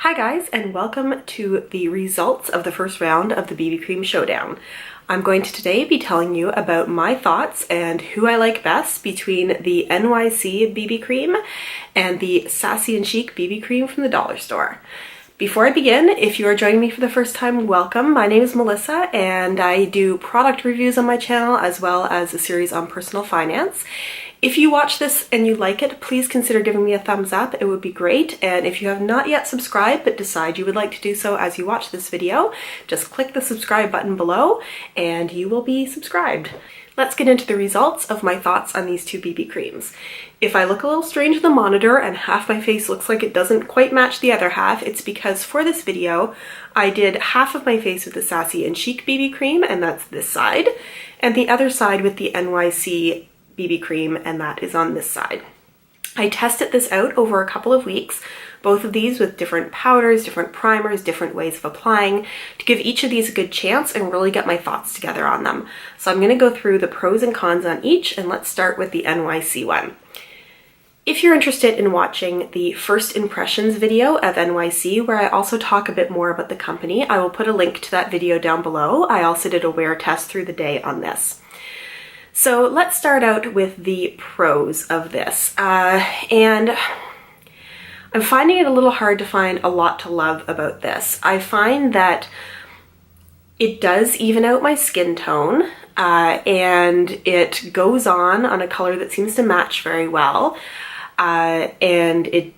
Hi guys, and welcome to the results of the first round of the BB Cream Showdown. I'm going to today be telling you about my thoughts and who I like best between the NYC BB Cream and the Sassy Chic BB Cream from the dollar store. Before I begin, if you are joining me for the first time, welcome. My name is Melissa and I do product reviews on my channel as well as a series on personal finance. If you watch this and you like it, please consider giving me a thumbs up. It would be great. And if you have not yet subscribed but decide you would like to do so as you watch this video, just click the subscribe button below and you will be subscribed. Let's get into the results of my thoughts on these two BB creams. If I look a little strange in the monitor and half my face looks like it doesn't quite match the other half, it's because for this video, I did half of my face with the Sassy Chic BB cream, and that's this side, and the other side with the NYC BB cream, and that is on this side. I tested this out over a couple of weeks, both of these with different powders, different primers, different ways of applying, to give each of these a good chance and really get my thoughts together on them. So I'm going to go through the pros and cons on each, and let's start with the NYC one. If you're interested in watching the first impressions video of NYC, where I also talk a bit more about the company, I will put a link to that video down below. I also did a wear test through the day on this. So let's start out with the pros of this. And I'm finding it a little hard to find a lot to love about this. I find that it does even out my skin tone, and it goes on a color that seems to match very well, and it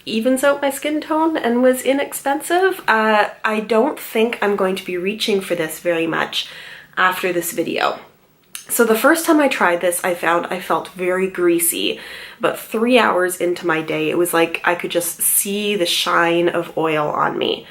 evens out my skin tone and was inexpensive. I don't think I'm going to be reaching for this very much after this video. So the first time I tried this, I found I felt very greasy. But 3 hours into my day, it was like I could just see the shine of oil on me.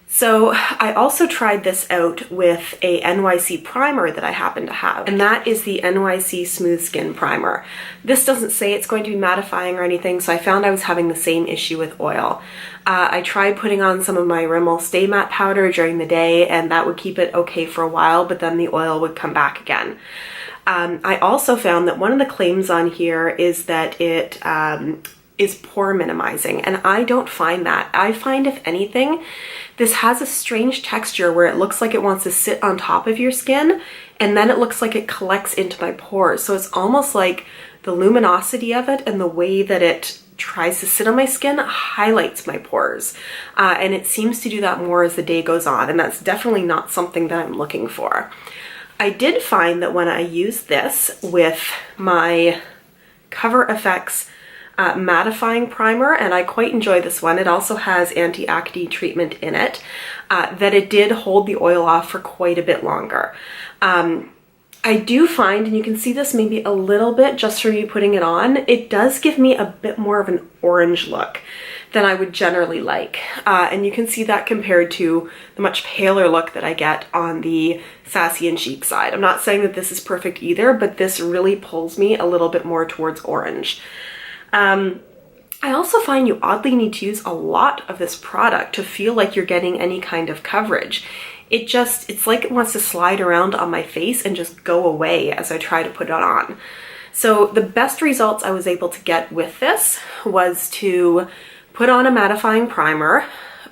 So I also tried this out with a NYC primer that I happen to have, and that is the NYC Smooth Skin Primer. This doesn't say it's going to be mattifying or anything, so I found I was having the same issue with oil. I tried putting on some of my Rimmel Stay Matte powder during the day, and that would keep it okay for a while, but then the oil would come back again. I also found that one of the claims on here is that it is pore minimizing, and I don't find that. I find, if anything, this has a strange texture where it looks like it wants to sit on top of your skin, and then it looks like it collects into my pores. So it's almost like the luminosity of it and the way that it tries to sit on my skin highlights my pores. And it seems to do that more as the day goes on, and that's definitely not something that I'm looking for. I did find that when I used this with my Cover FX mattifying primer, and I quite enjoy this one, it also has anti-acne treatment in it, that it did hold the oil off for quite a bit longer. I do find, and you can see this maybe a little bit just from you putting it on, it does give me a bit more of an orange look than I would generally like. And you can see that compared to the much paler look that I get on the Sassy Chic side. I'm not saying that this is perfect either, but this really pulls me a little bit more towards orange. I also find you oddly need to use a lot of this product to feel like you're getting any kind of coverage. It's like it wants to slide around on my face and just go away as I try to put it on. So the best results I was able to get with this was to put on a mattifying primer,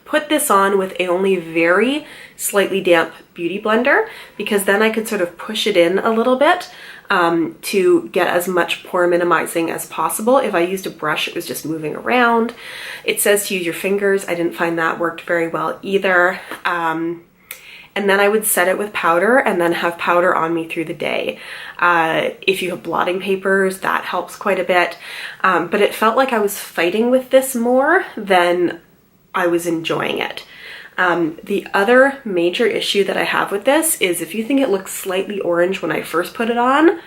put this on with a only very slightly damp beauty blender, because then I could sort of push it in a little bit to get as much pore minimizing as possible. If I used a brush, it was just moving around. It says to use your fingers. I didn't find that worked very well either. And then I would set it with powder and then have powder on me through the day. If you have blotting papers, that helps quite a bit. But it felt like I was fighting with this more than I was enjoying it. The other major issue that I have with this is if you think it looks slightly orange when I first put it on,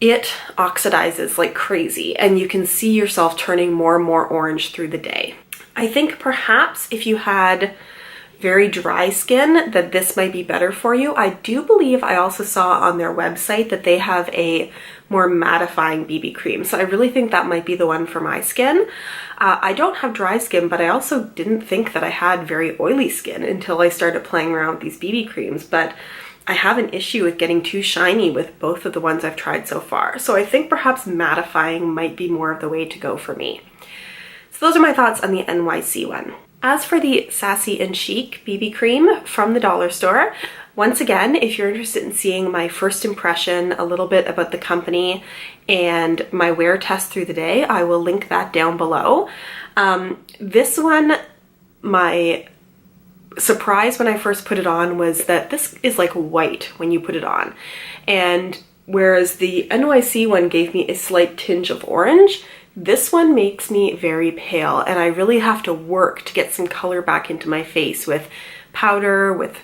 it oxidizes like crazy and you can see yourself turning more and more orange through the day. I think perhaps if you had very dry skin that this might be better for you. I do believe I also saw on their website that they have a more mattifying BB cream, so I really think that might be the one for my skin. I don't have dry skin, but I also didn't think that I had very oily skin until I started playing around with these BB creams, but I have an issue with getting too shiny with both of the ones I've tried so far. So I think perhaps mattifying might be more of the way to go for me. So So those are my thoughts on the NYC one. As for the Sassy Chic BB cream from the dollar store, once again, if you're interested in seeing my first impression, a little bit about the company, and my wear test through the day, I will link that down below. This one, my surprise when I first put it on was that this is like white when you put it on. And whereas the NYC one gave me a slight tinge of orange, this one makes me very pale, and I really have to work to get some color back into my face with powder, with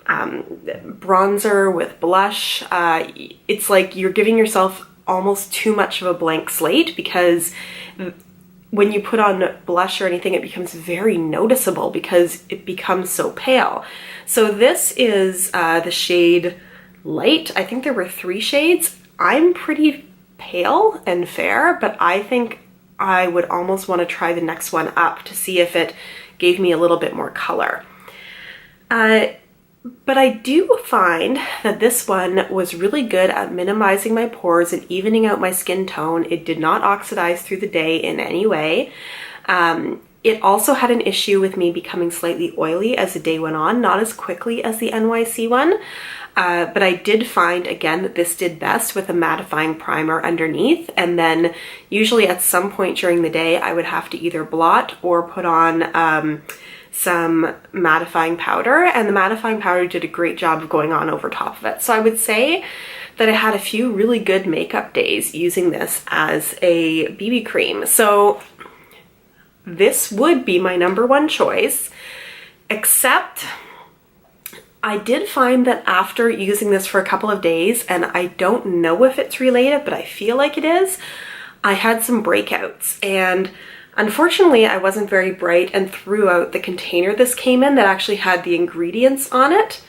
bronzer, with blush. It's like you're giving yourself almost too much of a blank slate, because when you put on blush or anything, it becomes very noticeable because it becomes so pale. So this is the shade Light. I think there were 3 shades. I'm pretty pale and fair, but I think I would almost want to try the next one up to see if it gave me a little bit more color. But I do find that this one was really good at minimizing my pores and evening out my skin tone. It did not oxidize through the day in any way. It also had an issue with me becoming slightly oily as the day went on, not as quickly as the NYC one. But I did find, again, that this did best with a mattifying primer underneath, and then usually at some point during the day I would have to either blot or put on some mattifying powder, and the mattifying powder did a great job of going on over top of it. So I would say that I had a few really good makeup days using this as a BB cream. So this would be my #1 choice, except I did find that after using this for a couple of days, and I don't know if it's related, but I feel like it is, I had some breakouts. And unfortunately, I wasn't very bright and threw out the container this came in that actually had the ingredients on it,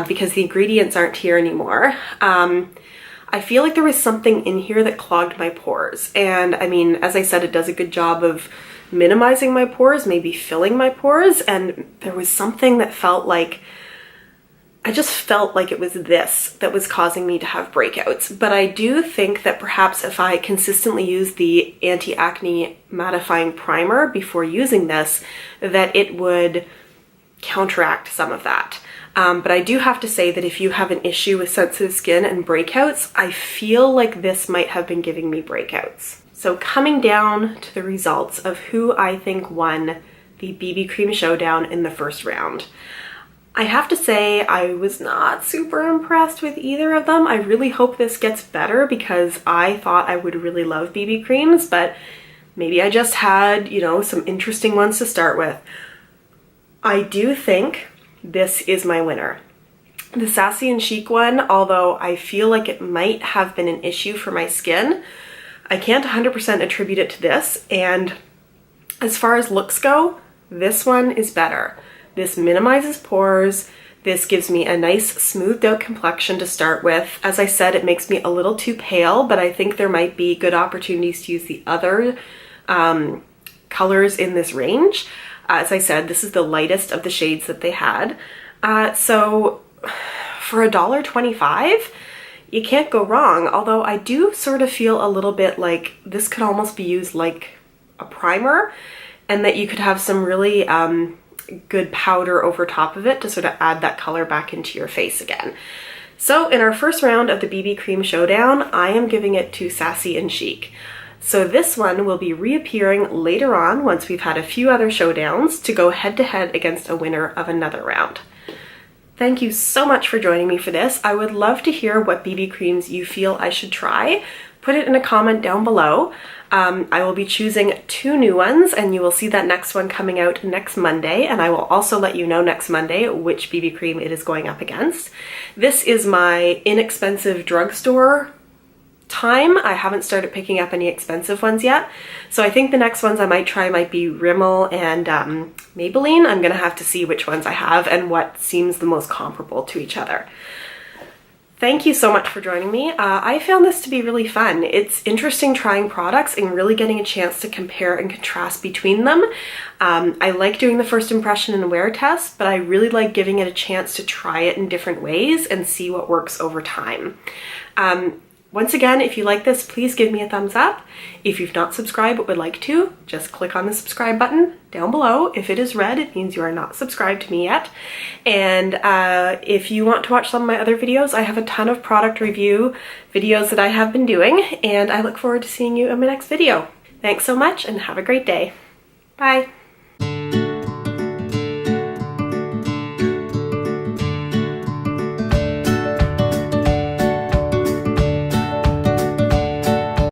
because the ingredients aren't here anymore. I feel like there was something in here that clogged my pores. And I mean, as I said, it does a good job of minimizing my pores, maybe filling my pores. And there was something that felt like, I just felt like it was this that was causing me to have breakouts. But I do think that perhaps if I consistently use the anti-acne mattifying primer before using this, that it would counteract some of that. But I do have to say that if you have an issue with sensitive skin and breakouts, I feel like this might have been giving me breakouts. So coming down to the results of who I think won the BB Cream Showdown in the first round. I have to say I was not super impressed with either of them. I really hope this gets better because I thought I would really love BB creams, but maybe I just had, you know, some interesting ones to start with. I do think this is my winner. The Sassy Chic one, although I feel like it might have been an issue for my skin, I can't 100% attribute it to this. And as far as looks go, this one is better. This minimizes pores. This gives me a nice smoothed out complexion to start with. As I said, it makes me a little too pale, but I think there might be good opportunities to use the other colors in this range. As I said, this is the lightest of the shades that they had. So for $1.25, you can't go wrong. Although I do sort of feel a little bit like this could almost be used like a primer, and that you could have some really good powder over top of it to sort of add that color back into your face again. So in our first round of the BB Cream Showdown, I am giving it to Sassy Chic. So this one will be reappearing later on once we've had a few other showdowns to go head to head against a winner of another round. Thank you so much for joining me for this. I would love to hear what BB creams you feel I should try. Put it in a comment down below. I will be choosing 2 new ones, and you will see that next one coming out next Monday, and I will also let you know next Monday which BB cream it is going up against. This is my inexpensive drugstore time. I haven't started picking up any expensive ones yet, so I think the next ones I might try might be Rimmel and Maybelline. I'm gonna have to see which ones I have and what seems the most comparable to each other. Thank you so much for joining me. I found this to be really fun. It's interesting trying products and really getting a chance to compare and contrast between them. I like doing the first impression and wear test, but I really like giving it a chance to try it in different ways and see what works over time. Once again, if you like this, please give me a thumbs up. If you've not subscribed but would like to, just click on the subscribe button down below. If it is red, it means you are not subscribed to me yet. And if you want to watch some of my other videos, I have a ton of product review videos that I have been doing, and I look forward to seeing you in my next video. Thanks so much and have a great day. Bye.